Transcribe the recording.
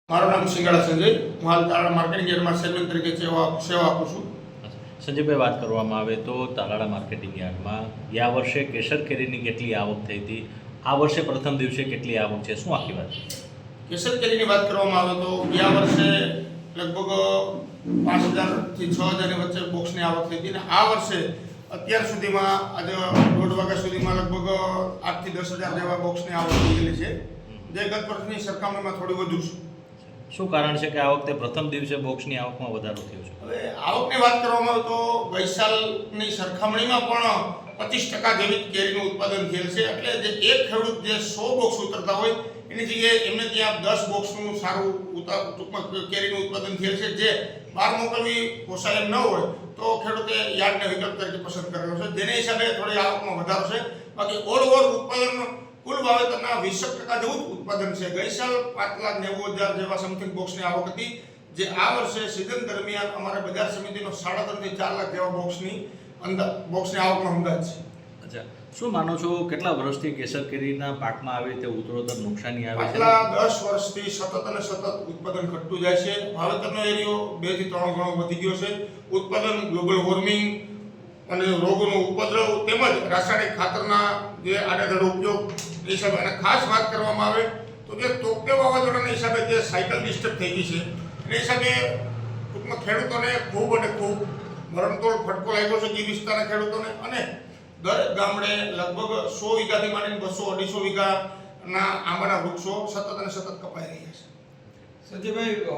મારું નામ સિંગાળા સંજય, હું હાલ તાલાળા માર્કેટિંગ યાર્ડમાં સેલમેન તરીકે સેવા આપું છું. સંજયભાઈ, વાત કરવામાં આવે તો તાલાળા માર્કેટિંગ યાર્ડમાં ગયા વર્ષે કેસર કેરીની કેટલી આવક થઈ હતી, આ વર્ષે પ્રથમ દિવસે કેટલી આવક છે, શું આખી વાત? કેસર કેરીની વાત કરવામાં આવે તો ગયા વર્ષે લગભગ 5,000 થી 6,000 વચ્ચે બોક્સની આવક થઈ હતી અને આ વર્ષે અત્યાર સુધીમાં આજે 1:30 વાગ્યા સુધીમાં લગભગ 8,000 થી 10,000 જેવા બોક્સની આવક થઈ ગયેલી છે, જે ગત વર્ષની સરખામણીમાં થોડી વધુ છે. શું કારણ છે કે આ વખતે પ્રથમ દિવસે બોક્સની આવકમાં વધારો થયો છે? હવે આવકની વાત કરવામાં આવે તો ગઈ સાલની સરખામણીમાં પણ 25% જેવી કેરીનું ઉત્પાદન થયેલ છે. એટલે જે એક ખેડૂત જે 100 બોક્સ ઉતરતા હોય એની જગ્યાએ એમને ત્યાં 10 બોક્સનું સારું ટૂંકમાં કેરીનું ઉત્પાદન થયેલ છે, જે બહાર મોકલવી પોસાય એમ ન હોય તો ખેડૂતે યાર્ડને વિકલ્પ તરીકે પસંદ કરેલો છે, જેના હિસાબે થોડી આવકમાં વધારો છે. બાકી ઓલ ઓવર ઉત્પાદન કુલ વાવેતરના 20% જેવું જ ઉત્પાદન છે. ગઈ સાલ 5,90,000 જેવા સમથિંગ બોક્સની આવક હતી, જે આ વર્ષે સિઝન દરમિયાન અમારા બજાર સમિતિનો 3.5 થી 4 લાખ જેવા બોક્સની આવકનો અંદાજ છે. અચ્છા, શું માનો છો કેટલા વર્ષથી કેસર કેરીના પાકમાં આવી રીતે ઉત્તરોત્તર નુકસાની આવે છે? પાછલા 10 વર્ષથી સતત ઉત્પાદન ઘટતું જાય છે. વાવેતરનો એરિયો 2 થી 3 ગણો વધી ગયો છે. ઉત્પાદન ગ્લોબલ વોર્મિંગ અને રોગોનો ઉપદ્રવ તેમજ રાસાયણિક ખાતરના જે આડેધડ ઉપયોગ હિસાબે, અને ખાસ વાત કરવામાં આવે તો જે તોકતે વાવાઝોડાના હિસાબે જે સાયકલ ડિસ્ટર્બ થઈ ગઈ છે એ હિસાબે ટૂંકમાં ખેડૂતોને ખૂબ મરણતોડ ફટકો લાગ્યો છે ગીર વિસ્તારના ખેડૂતોને. અને દરેક ગામડે લગભગ 100 વીઘાથી માંડીને 200-250 વીઘાના આંબાના વૃક્ષો સતત કપાઈ રહ્યા છે. સંજયભાઈ,